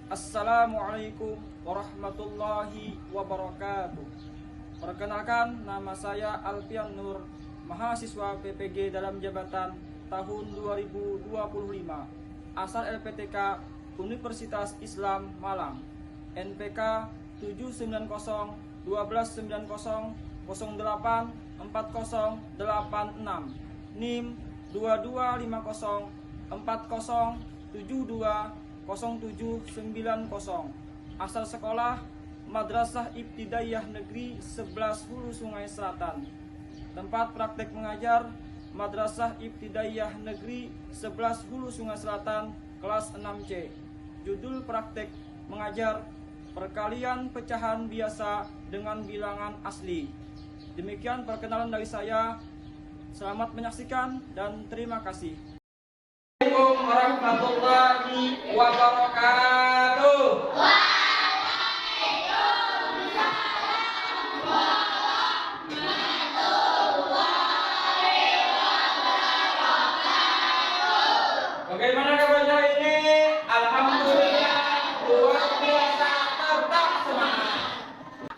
Assalamualaikum warahmatullahi wabarakatuh. Perkenalkan, nama saya Alfian Nur, mahasiswa PPG dalam jabatan tahun 2025, asal LPTK Universitas Islam Malang, NPK 7902090084086, NIM 225040720790, asal sekolah Madrasah Ibtidaiyah Negeri 11 Hulu Sungai Selatan. Tempat praktek mengajar Madrasah Ibtidaiyah Negeri 11 Hulu Sungai Selatan, kelas 6C. Judul praktek mengajar perkalian pecahan biasa dengan bilangan asli. Demikian perkenalan dari saya. Selamat menyaksikan dan terima kasih. Assalamualaikum warahmatullahi wabarakatuh. Bagaimana kabarnya ini? Alhamdulillah, luar biasa, tetap semangat.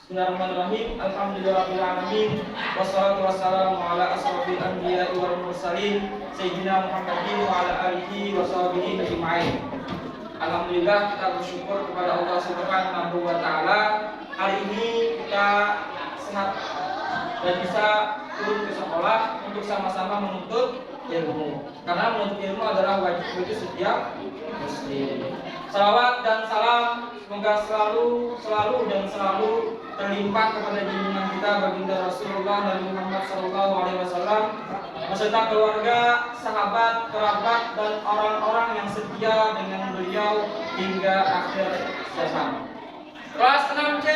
Bismillahirrahmanirrahim. Alhamdulillahirrahmanirrahim. Wassalatu wassalamu ala asrofil anbiya wal mursalin Sayyidina Muhammadin wa ala alihi wa sahbihi ajma'in. Alhamdulillah, kita bersyukur kepada Allah Subhanahu wa ta'ala. Hari ini kita sehat dan bisa turun ke sekolah untuk sama-sama menuntut ilmu. Karena menuntut ilmu adalah wajib bagi setiap muslim. Salawat dan salam semoga selalu terlimpah kepada junjungan kita baginda Rasulullah Nabi Muhammad SAW beserta keluarga, sahabat, kerabat dan orang-orang yang setia dengan beliau hingga akhir zaman. Kelas 6C,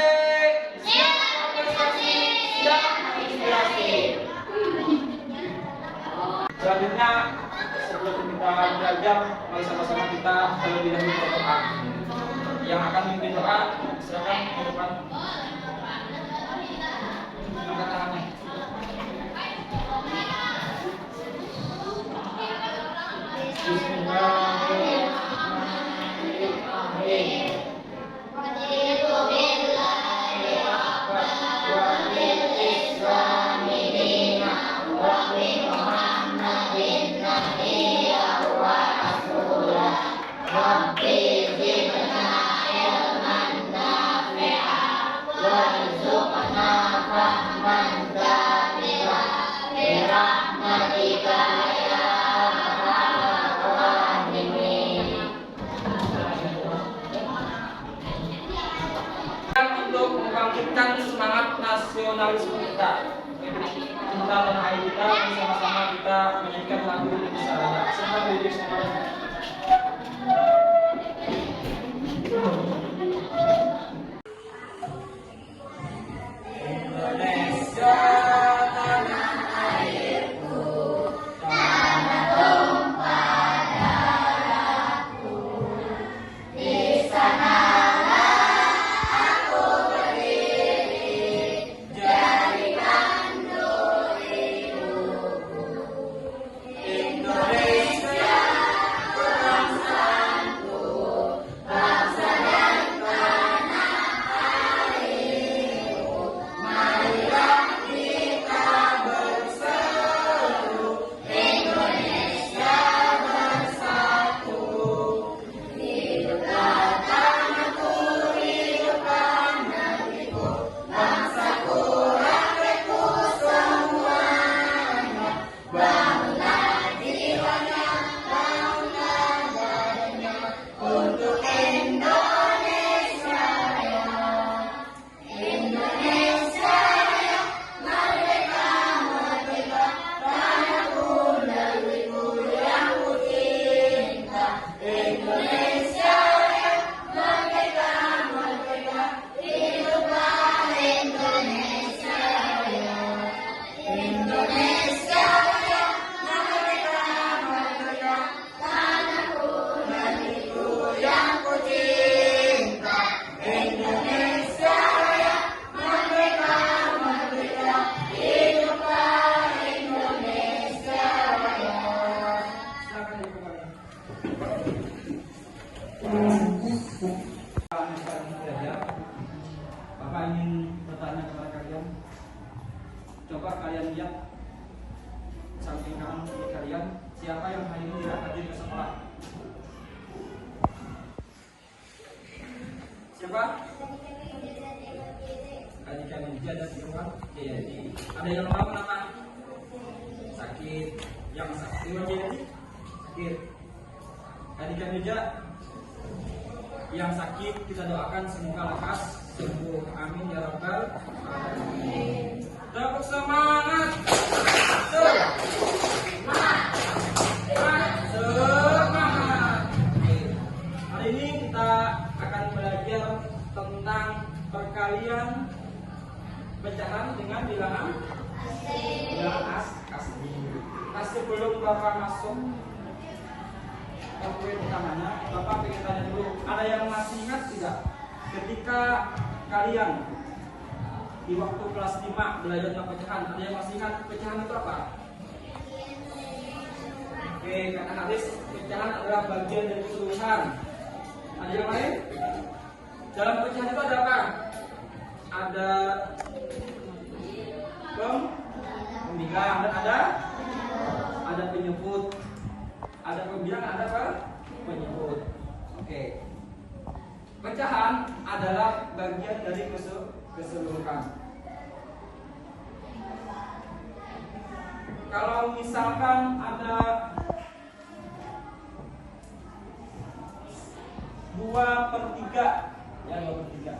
siap prestasi, siap inspirasi. Selanjutnya, sebelum kita belajar, mari sama-sama kita terlebih dahulu berdoa. Yang akan memimpin doa, silakan ke depan. Angkat tangannya. Bismillahirrahmanirrahim. Untuk membangkitkan semangat nasionalisme kita, cinta tanah air kita, bersama-sama kita menyanyikan lagu Nusantara. Silakan duduk semua. Indonesia tanah airku, tanah tumpah darahku, di sanalah aku berdiri, jadikan hidupku. Indonesia bangsaku, bangsa dan tanah airku, marilah kita berseru, Indonesia bersatu. Hiduplah tanahku, hiduplah negeriku, bangsaku, rakyatku semuanya. Bangunlah jiwanya, bangunlah dadanya, untuk Indonesia Raya. Indonesia Raya, merdeka, merdeka, tanahku, negeriku yang ku cinta. Indonesia Raya, merdeka, merdeka, hiduplah Indonesia Raya. Indonesia Raya, merdeka, merdeka, tanahku, negeriku yang ku cinta. Indonesia Raya, merdeka, merdeka, hiduplah Indonesia Raya. Silakan kalian lihat samping kanan kiri kalian, siapa yang hari ini tidak hadir ke sekolah? Siapa? Adika Media dan Irwan Jayadi. Ada yang mau kenapa? Sakit. Yang sakit Irwan Jayadi? Sakit. Adika Media yang sakit kita doakan semoga lekas sembuh. Amin ya rabbal alamin. Tepuk semangat. Semangat. Hari ini kita akan belajar tentang perkalian pecahan dengan bilangan asli. Nah, sebelum Bapak masuk ke poin utamanya, Bapak ingin tanya dulu, ada yang masih ingat tidak ketika kalian di waktu kelas 5 belajar tentang pecahan, ada yang masih ingat pecahan itu apa? Oke, kata Haris, pecahan adalah bagian dari keseluruhan. Ada yang lain? Dalam pecahan itu ada apa? Ada pembilang dan ada penyebut. Ada pembilang, ada apa? Penyebut. Oke. Pecahan adalah bagian dari keseluruhan. Kalau misalkan ada 2/3, ya 2/3.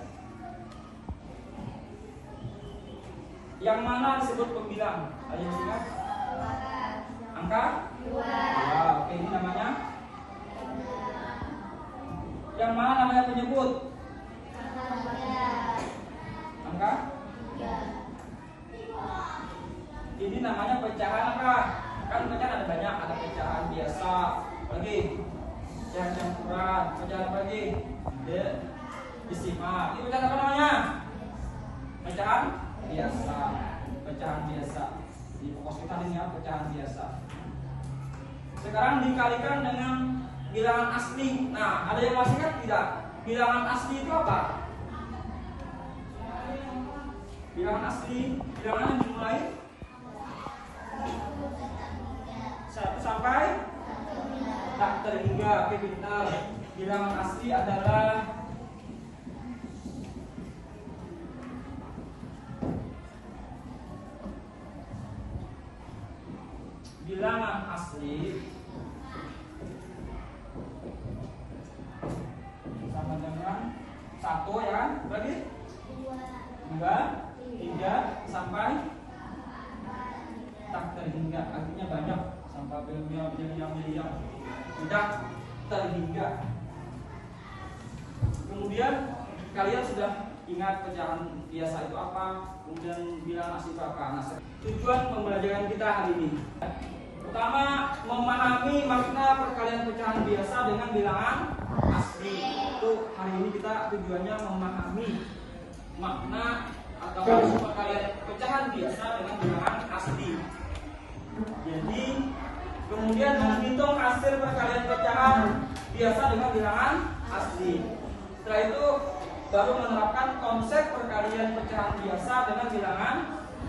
Yang mana disebut pembilang? Ada yang ingat? Angka 2. Oke, ini namanya. Yang mana namanya penyebut? Angka 3. Ini namanya pecahan apa? Kan pecahan ada banyak, ada pecahan biasa, lagi pecahan campuran, pecahan apa lagi? Desimal. Ini pecahan apa namanya? Pecahan biasa. Pecahan biasa. Di pokok kita ini ya, pecahan biasa. Sekarang dikalikan dengan bilangan asli. Nah, ada yang masih ingat tidak? Bilangan asli itu apa? Bilangan asli, bilangan yang dimulai 1 sampai tak terhingga. Oke, pintar. Bilangan asli adalah bilangan asli sama dengan 1 ya, berarti 2, 3 sampai tak terhingga, artinya banyak sampai miliar tidak terhingga. Kemudian kalian sudah ingat pecahan biasa itu apa, kemudian bilangan asli itu apa. Nah, tujuan pembelajaran kita hari ini pertama, memahami makna perkalian pecahan biasa dengan bilangan asli. Itu hari ini kita tujuannya memahami makna atau perkalian pecahan biasa dengan bilangan asli. Jadi kemudian menghitung hasil perkalian pecahan biasa dengan bilangan asli. Setelah itu baru menerapkan konsep perkalian pecahan biasa dengan bilangan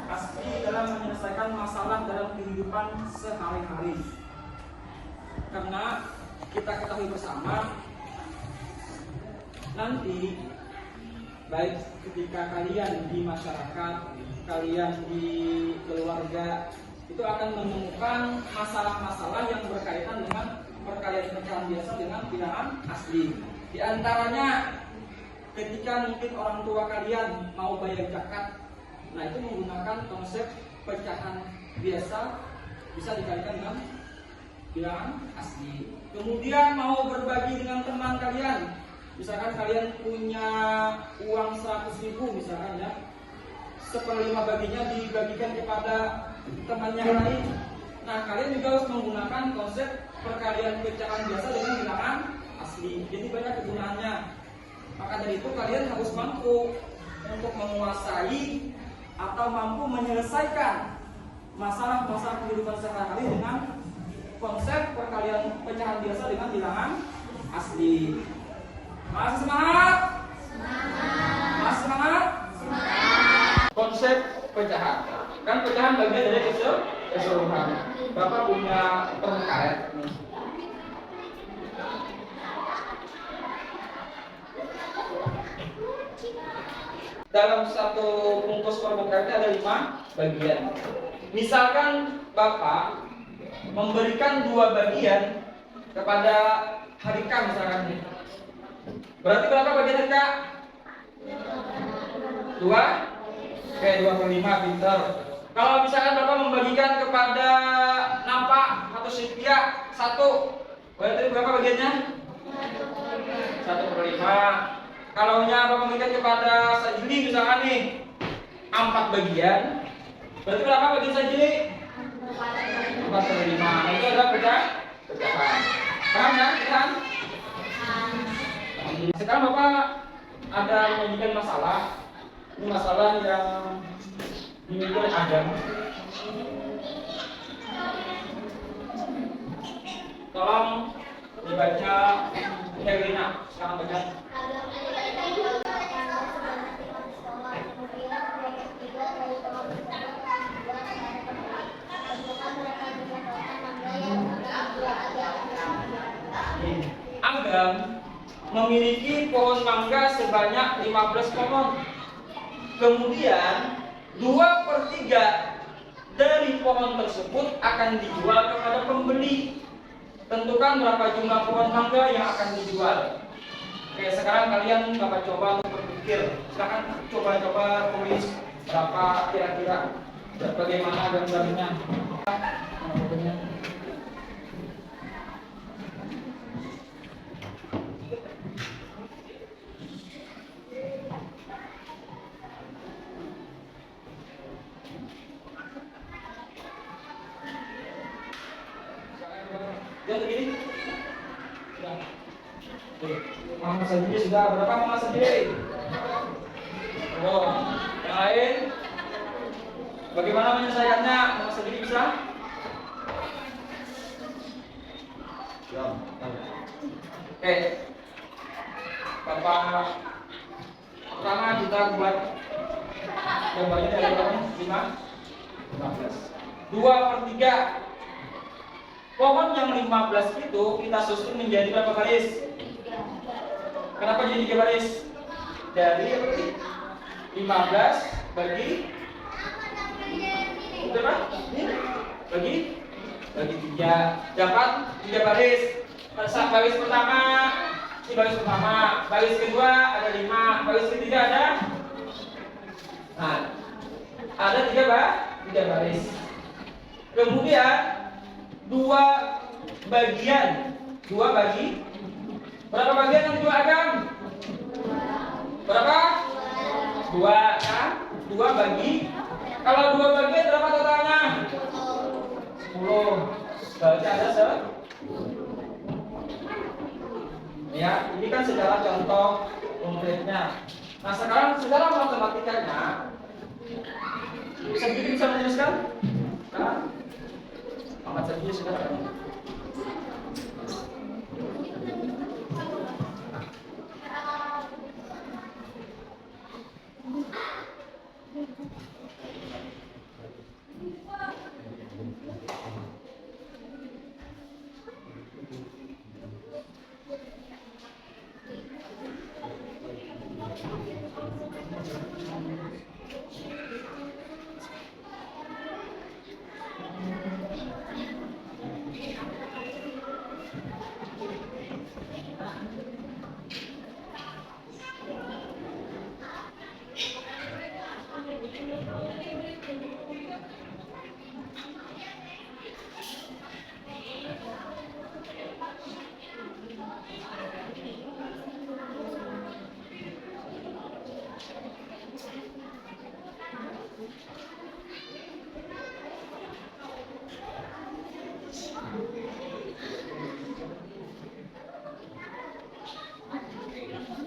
asli dalam menyelesaikan masalah dalam kehidupan sehari-hari. Karena kita ketahui bersama, nanti baik ketika kalian di masyarakat, kalian di keluarga, itu akan menemukan masalah-masalah yang berkaitan dengan perkalian pecahan biasa dengan bilangan asli. Di antaranya ketika mungkin orang tua kalian mau bayar zakat, nah itu menggunakan konsep pecahan biasa bisa dikalikan dengan bilangan asli. Kemudian mau berbagi dengan teman kalian, misalkan kalian punya uang 100.000 misalkan ya, 1/5 baginya dibagikan kepada temannya lain. Nah, kalian juga harus menggunakan konsep perkalian pecahan biasa dengan bilangan asli. Jadi banyak kegunaannya. Maka dari itu kalian harus mampu untuk menguasai atau mampu menyelesaikan masalah-masalah kehidupan sehari-hari dengan konsep perkalian pecahan biasa dengan bilangan asli. Masih semangat? Semangat. Masih semangat? Semangat. Konsep pecahan. Kan pecahan bagian dari keseluruhan. Bapak punya permen karet nih. Dalam satu bungkus permen karet ada 5 bagian. Misalkan Bapak memberikan 2 bagian kepada Harika misalkan nih. Berarti berapa bagian Harika? 2? Oke, 2/5, pintar. Kalau misalkan Bapak membagikan kepada Nampak atau Sylvia 1, berarti berapa bagiannya? 1/5. Kalau Bapak membagikan kepada Sajili misalkan nih 4 bagian, berarti berapa bagian Sajili? 4/5. Nah, itu adalah pecahan. Paham ya? Paham? Sekarang Bapak ada menyajikan masalah. Ini masalah yang dimiliki oleh Adam. Tolong dibaca Helena. Sekarang baca. Adam memiliki pohon mangga sebanyak 15 pohon. Kemudian 2/3 dari pohon tersebut akan dijual kepada pembeli. Tentukan berapa jumlah pohon mangga yang akan dijual. Oke, sekarang kalian Bapak coba untuk berpikir. Silakan coba tulis berapa kira-kira, bagaimana gambarnya. Jangan begini. Sudah. Mama sendiri sudah berapa mama sendiri? Oh, yang lain? Bagaimana menyelesaikannya? Mama sendiri bisa? Ya. Oke. Bapak pertama kita buat gambarnya dari berapa? 15. 2/3. Pohon yang 15 itu kita susun menjadi berapa baris? Kenapa jadi 3 baris? Dari 15 bagi berapa? Bagi 3 dapat 3 baris. Baris pertama, ini baris pertama, baris kedua ada 5, baris ketiga ada. Nah, ada 3 baris. Kemudian 2 bagian. 2 bagi berapa bagian yang dijual Agam? Berapa? 2 kan? 2 bagi. Kalau 2 bagian berapa totalnya? 10. Berarti ada ya, ini kan secara contoh konkretnya. Nah, sekarang secara matematikanya bisa menjelaskan? Kan? Amat saja sudah.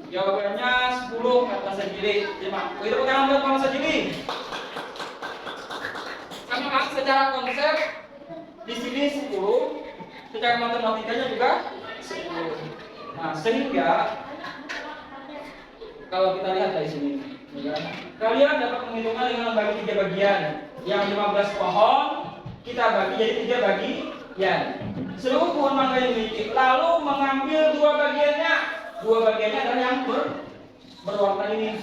Jawabannya 10 kata Sajili. Itu pegangan buat Mama Sajili. Sama kan secara konsep di sini 10, secara matematikanya juga 10. Nah, sehingga kalau kita lihat dari sini, ya, kalian dapat menghitungnya dengan membagi 3 bagian. Yang 15 pohon kita bagi jadi 3 bagian. Seluruh pohon mangga yang dimiliki, lalu mengambil 2 bagiannya. 2 bagiannya adalah yang berwarna ini.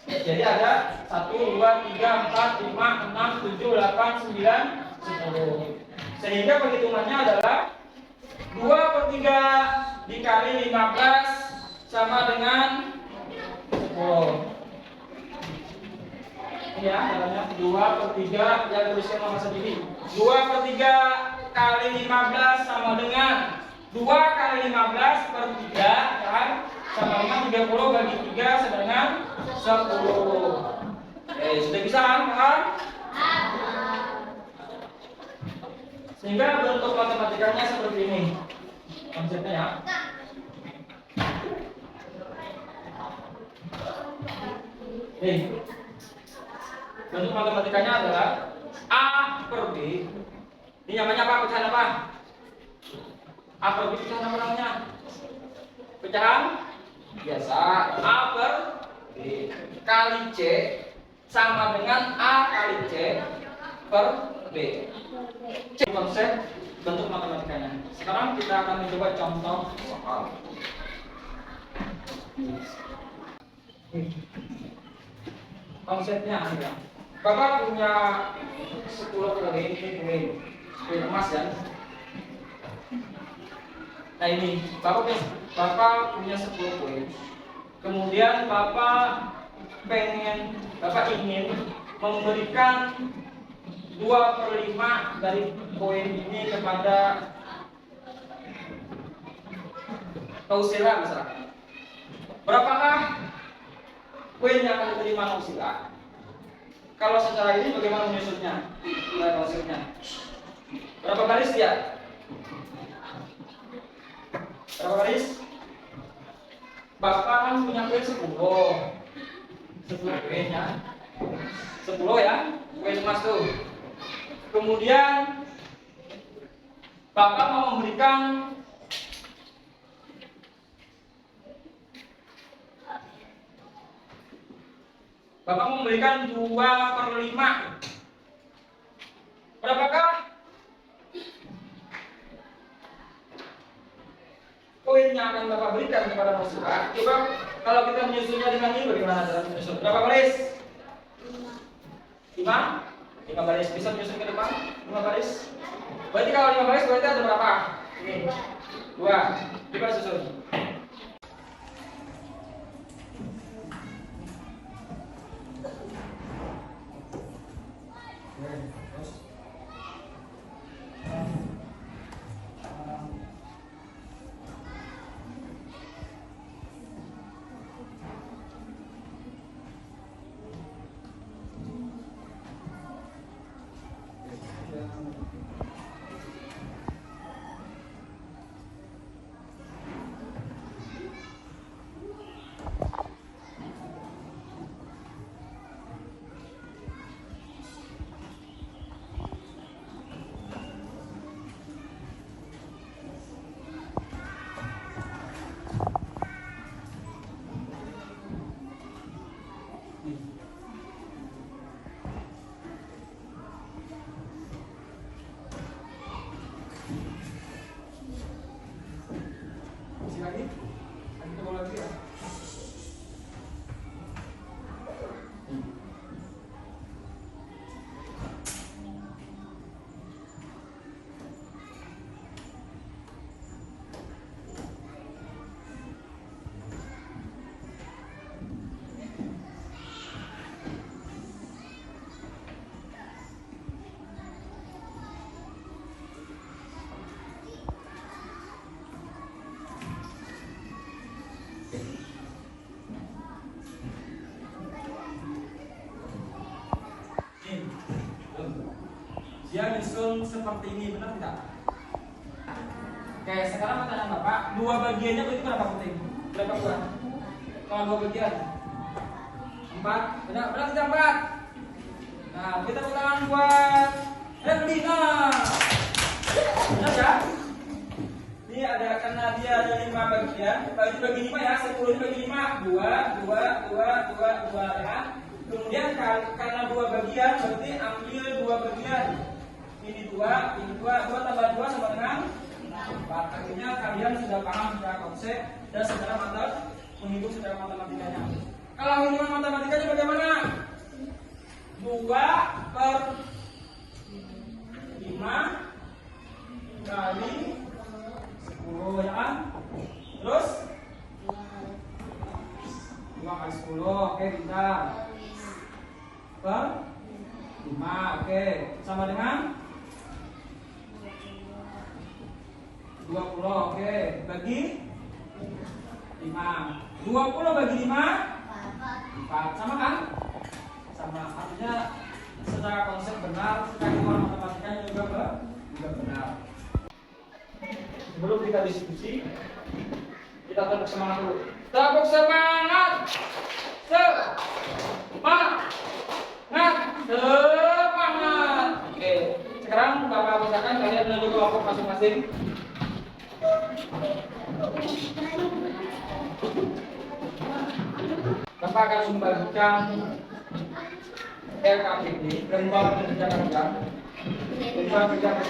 Jadi ada 1, 2, 3, 4, 5, 6, 7, 8, 9, 10. Sehingga perhitungannya adalah 2/3 dikali 15 sama dengan 10. Ini ya, caranya 2/3 yang tuliskan nama sendiri. 2/3 kali 15 sama dengan 2 kali 15/3 kan? Sama dengan 30 bagi 3 sama dengan 10. Oke, sudah bisa kan? Sehingga bentuk matematikanya seperti ini. Konsepnya ya. Bentuk matematikanya adalah A per B. Ini namanya apa? Pecahan apa? A per B pecahan apa namanya? Pecahan biasa. A per B kali C sama dengan A kali C per B. C konsep bentuk matematikanya. Sekarang kita akan mencoba contoh soal. Konsepnya ada. Bapak punya 10 koin, ini koin emas ya. Nah ini, Bapak punya 10 koin. Kemudian Bapak ingin memberikan 2/5 dari koin ini kepada Nausila misalkan. Berapakah koin yang akan diterima Nausila? Kalau secara ini bagaimana menyusunnya? Maksudnya berapa baris dia? Berapa baris? Bapak kan punya koin 10 koin ya. 10 ya, koin emas tuh. Kemudian Bapak mau memberikan Bapak memberikan 2/5. Berapakah koin yang akan Bapak berikan kepada Nausila? Coba kalau kita menyusunnya dengan ini bagaimana cara menyusun? Berapa baris? 5 baris. Bisa menyusun ke depan? 5 baris. Berarti kalau 5 baris berarti ada berapa? Ini 2. Coba susun. Dia nyusun seperti ini, benar tidak? Oke, sekarang pertanyaan Bapak, 2 bagiannya berarti berapa penting? Berapa buah? Kalau 2 bagian 4, benar tidak 4? Nah, kita ulangan buat Herlina. Benar ya? Ini ada, karena dia ada 5 bagian, bagi 5 ya, 10 dibagi 5, 2 ya. Kemudian karena 2 bagian berarti ini 2 tambah 2 sama dengan 4. Artinya kalian sudah paham secara konsep dan secara menghitung secara matematikanya. Kalau hitungan matematikanya bagaimana? 2/5 kali 10 ya kan? Terus 2 kali 10, oke bisa. Per 5, oke. Sama dengan 20, oke. Bagi 5. 20 bagi 5 4. Sama kan? Sama. Artinya secara konsep benar, secara hitungan matematikanya juga benar. Sebelum kita diskusi, kita tepuk semangat dulu. Tepuk semangat. Semangat. Oke. Sekarang Bapak bacakan, kalian menuju kelompok masing-masing. Bapak akan membagikan LKPD, lembaga pendidikan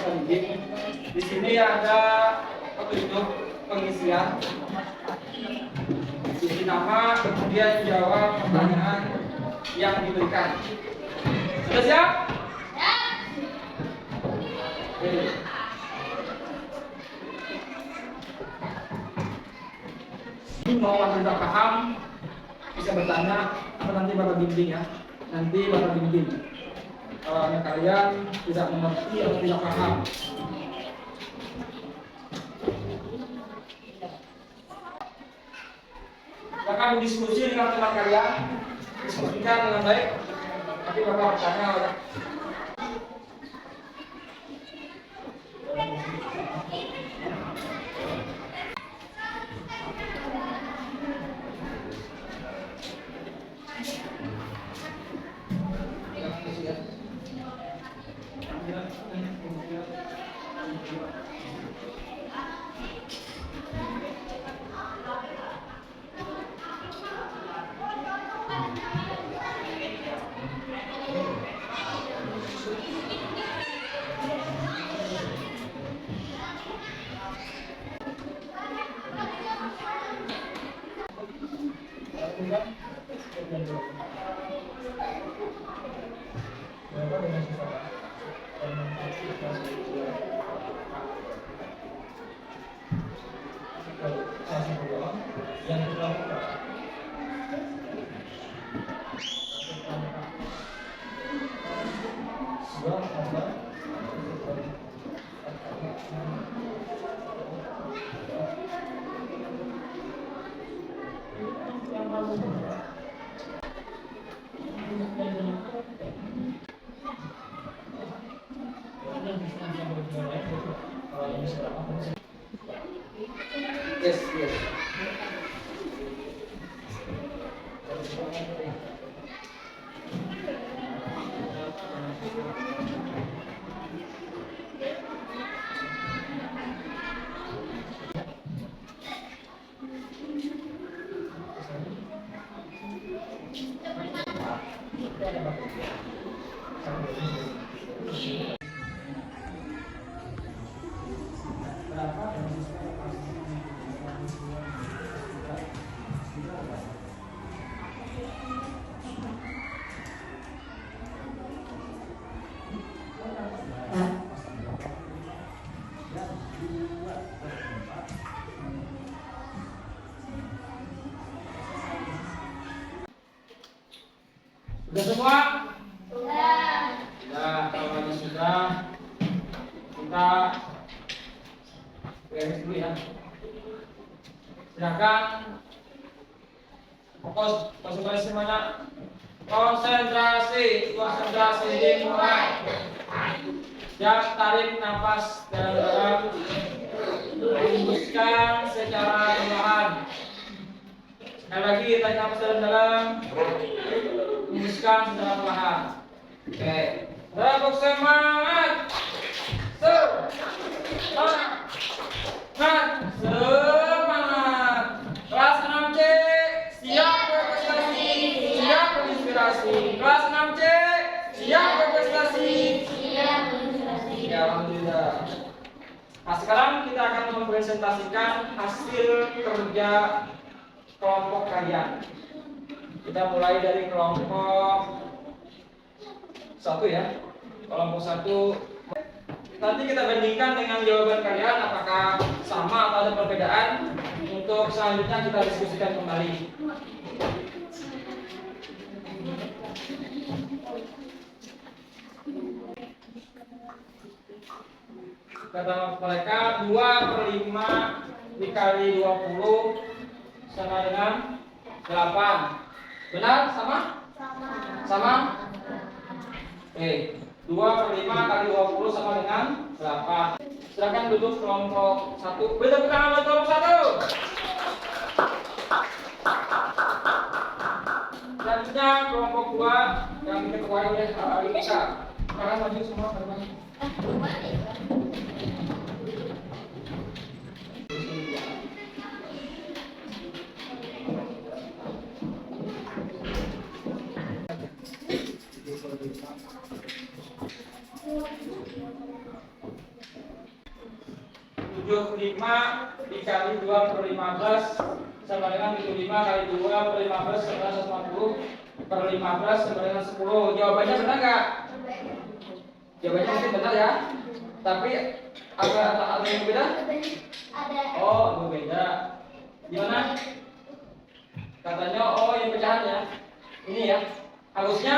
pendidik. Di sini ada petunjuk pengisian, isi nama, kemudian jawab pertanyaan yang diberikan. Sudah siap? Oke. Ini mau tidak paham bisa bertanya atau nanti Bapak bimbing ya. Nanti Bapak bimbing. Kalau kalian tidak mengerti atau tidak paham. Akan diskusi dengan teman kalian, diskusikan dengan baik. Nanti Bapak bertanya. Yes. Sudah semua? Sudah. Sudah, kalau sudah, kita beres dulu ya. Silakan fokus, konsentrasi semuanya. Konsentrasi dimulai. Siap, tarik nafas dalam-dalam. Hembuskan secara perlahan. Sekali lagi, tarik nafas dalam-dalam. Hembuskan secara perlahan. Oke. Tepuk semangat. Semangat. Kelas 6C siap berprestasi, siap berinspirasi. Kelas 6C siap berprestasi, siap berinspirasi. mempresentasikan hasil kerja kelompok kalian. Kita mulai dari kelompok 1 ya. Kelompok 1. Nanti kita bandingkan dengan jawaban kalian apakah sama atau ada perbedaan. Untuk selanjutnya kita diskusikan kembali. Kata mereka 2/5 dikali 20 sama dengan 8. Benar? Sama? Sama? Oke. 2/5 kali 20 sama dengan 8. Silakan duduk kelompok 1. Beda bukan sama kelompok 1. Selanjutnya kelompok 2 yang diketuai oleh Alika. Sekarang maju semua teman. Lima dikali 2/15 sama dengan 75 kali 2/15 sama dengan 150/15 sama dengan 10. Jawabannya benar nggak? Jawabannya mungkin benar ya. Tapi ada yang berbeda? Ada. Oh, berbeda. Gimana? Katanya yang pecahannya ini ya. Harusnya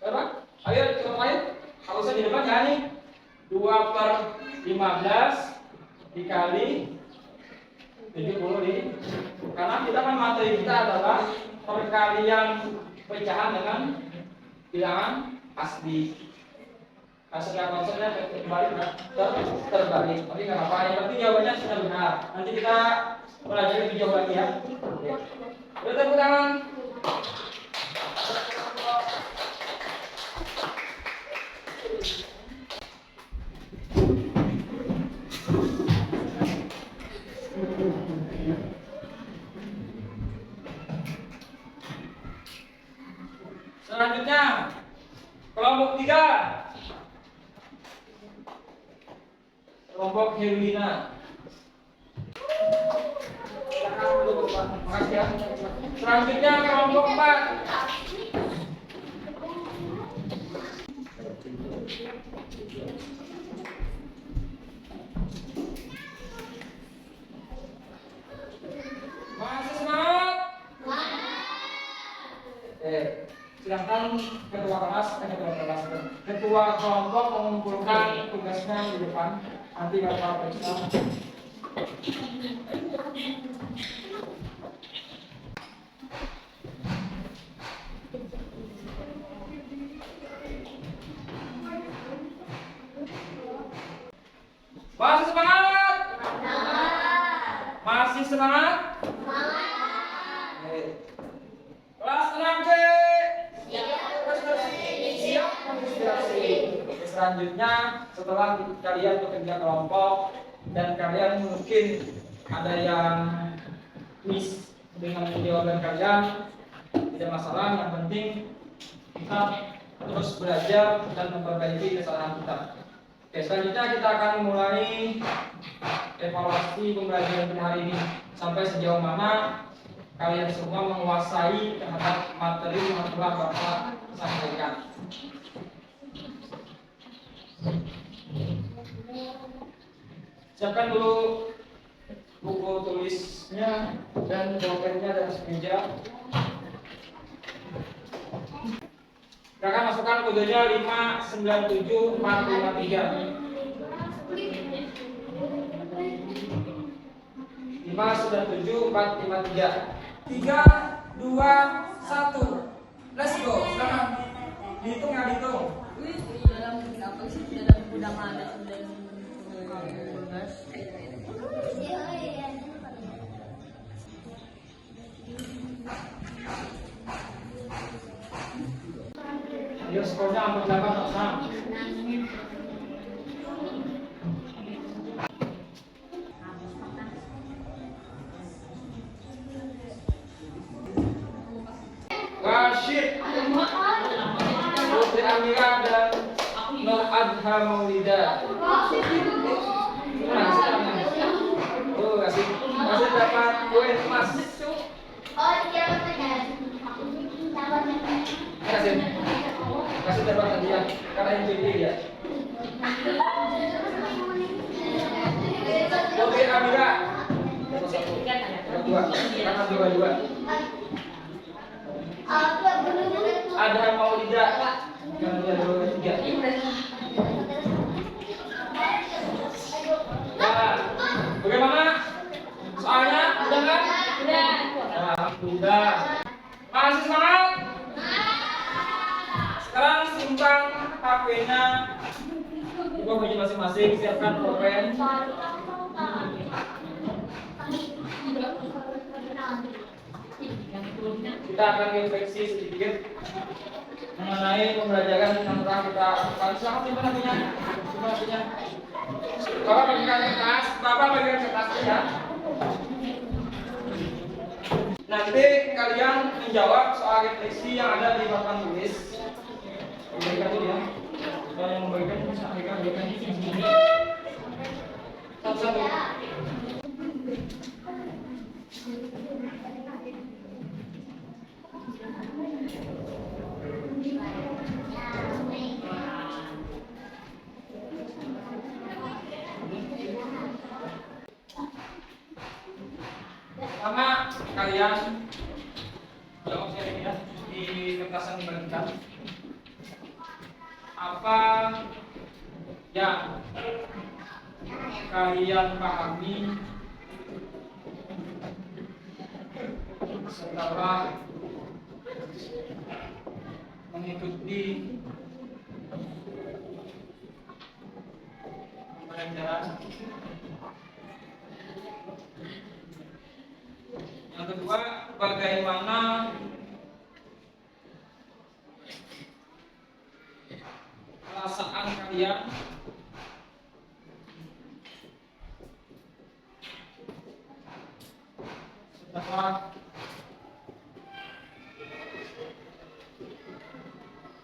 berapa? Ayo coba main. Harusnya di depan ya nih. 2/15 dikali 70 nih. Karena kita kan materi kita adalah perkalian pecahan dengan bilangan pasti. Hasilnya konsepnya terbalik. Tapi nggak apa-apa. Yang penting jawabannya sudah benar. Nanti kita pelajari lebih jauh lagi ya. Oke. Tepuk tangan. Selanjutnya kelompok 3. Kelompok Herlina. Makasih ya. Selanjutnya kelompok 4. Masih semangat? Silakan ketua kelompok mengumpulkan tugasnya di depan. Nanti Bapak periksa. Masih semangat? Masih semangat? Kelas 6C. Siap konsentrasi. Selanjutnya setelah kalian bekerja kelompok dan kalian mungkin ada yang miss dengan jawaban kalian, tidak masalah. Yang penting kita terus belajar dan memperbaiki kesalahan kita. Oke, selanjutnya kita akan mulai evaluasi pembelajaran hari ini sampai sejauh mana kalian semua menguasai terhadap materi yang telah Bapak sampaikan. Siapkan dulu buku tulisnya dan pulpennya di atas meja. Silakan masukkan kodenya 597453. 597453. 3, 2, 1. Let's go. Sekarang dihitung ya, dihitung. Dalam apa sih? Dalam gudang ada dan Ayo skornya hampir 8 Rashid, Putri Amira dan Nur Adha Maulida. Oke, Amira. Satu. Dua. Karena dua. Ada Maulida. Karena dua tiga. Nah, bagaimana? Soalnya udah kan? Udah. Nah, udah. Masih semangat? Sekarang simpan HP-nya. Coba baju masing-masing, siapkan pulpen. Kita akan refleksi sedikit mengenai pembelajaran yang telah kita lakukan. Silakan simpan HP-nya. Simpan HP-nya. Bapak bagikan kertas, ya. Nanti kalian menjawab soal refleksi yang ada di papan tulis. Berikan itu ya. Soal yang memberikan berikan. Satu-satu. Pertama kalian jawab ya di kertas yang dibagikan. Apa yang kalian pahami setelah mengikuti pembelajaran? Yang kedua, bagaimana perasaan kalian setelah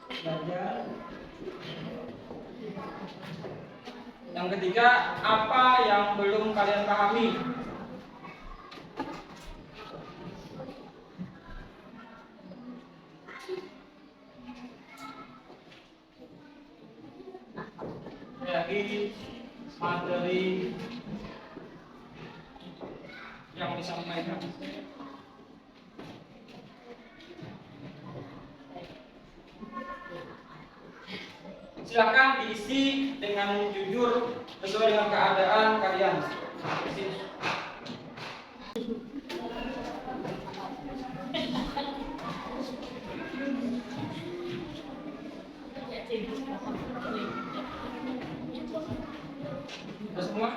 belajar? Yang ketiga, apa yang belum kalian pahami? Dari materi yang disampaikan. Silakan diisi dengan jujur sesuai dengan keadaan kalian. Sudah semua?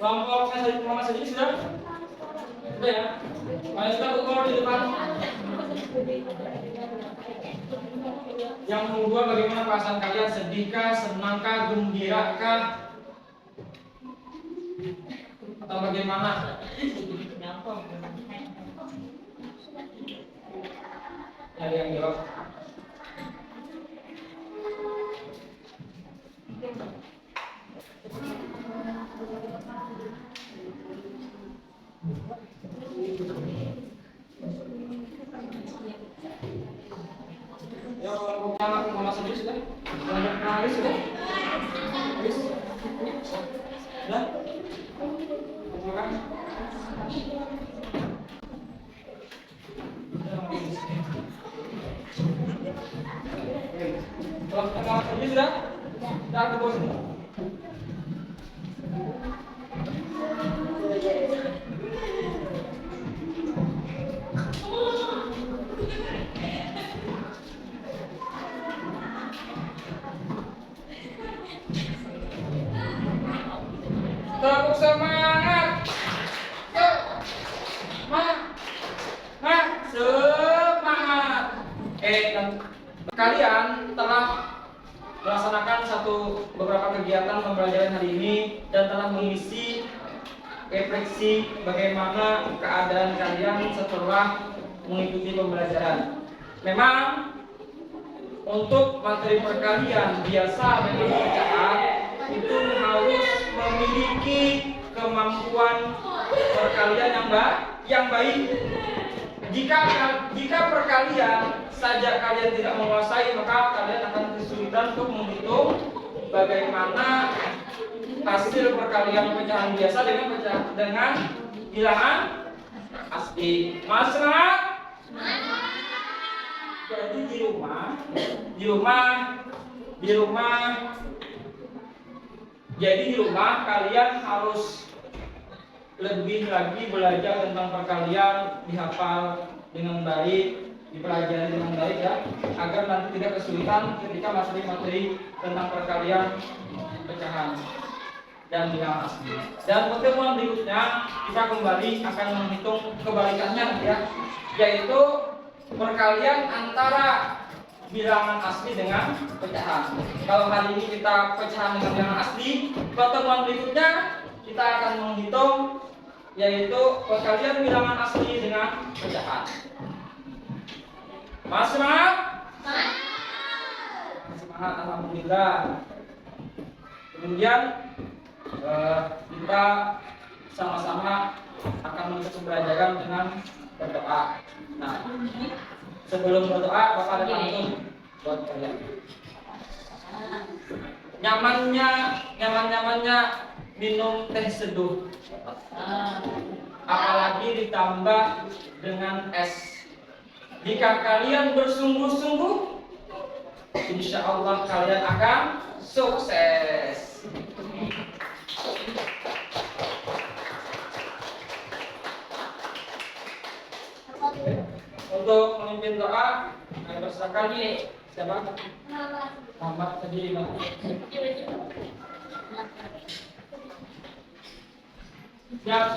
Kelompok mama sendiri sudah? Sudah ya? Maestra ukur di depan. Yang kedua, bagaimana perasaan kalian? Sedihkah, senangkah, gembirakkah? Atau bagaimana? Ada yang jawab? Ya, kalau mama sendiri sudah? Sudah sudah? Habis? Sudah? Terima kasih. Kalau mama sendiri sudah? Sudah ke bawah sini. Tepuk semangat. Semangat. Kalian telah melaksanakan beberapa kegiatan pembelajaran hari ini dan telah mengisi refleksi bagaimana keadaan kalian setelah mengikuti pembelajaran. Memang untuk materi perkalian biasa dan bacaan itu harus memiliki kemampuan perkalian yang baik. Jika perkalian saja kalian tidak menguasai, maka kalian akan kesulitan untuk menghitung bagaimana hasil perkalian pecahan biasa dengan bilangan asli. Masalah. Jadi di rumah kalian harus lebih lagi belajar tentang perkalian, dihafal dengan baik, dipelajari dengan baik ya, agar nanti tidak kesulitan ketika materi-materi tentang perkalian pecahan dan bilangan asli. Dan pertemuan berikutnya kita kembali akan menghitung kebalikannya ya, yaitu perkalian antara bilangan asli dengan pecahan. Kalau hari ini kita pecahan dengan bilangan asli, pertemuan berikutnya kita akan menghitung yaitu perkalian bilangan asli dengan pecahan. Masih semangat? Semangat, alhamdulillah. Kemudian kita sama-sama akan menutup pembelajaran dengan berdoa. Nah, sebelum berdoa, Bapak ada pantun buat kalian. Nyaman-nyamannya minum teh seduh, apalagi ditambah dengan es. Jika kalian bersungguh-sungguh, insya Allah kalian akan sukses. Untuk memimpin doa, kami persilakan siapa? Muhammad sendiri. Siap.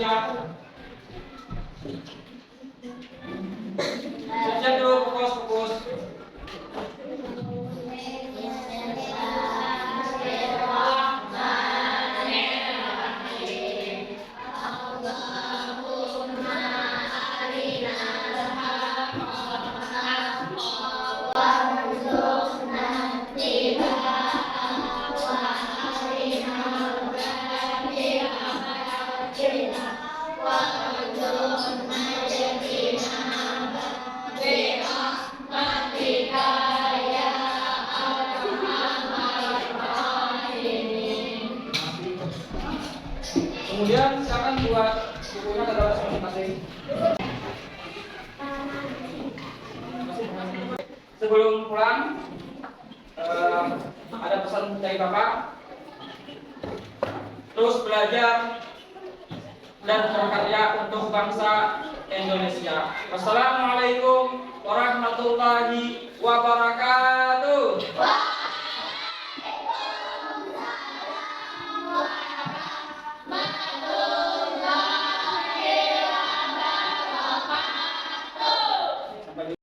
Siap dulu, fokus. Kemudian silakan buat bukunya ke dalam masing-masing. Sebelum pulang, ada pesan dari Bapak. Terus belajar dan berkarya untuk bangsa Indonesia. Wassalamualaikum warahmatullahi wabarakatuh.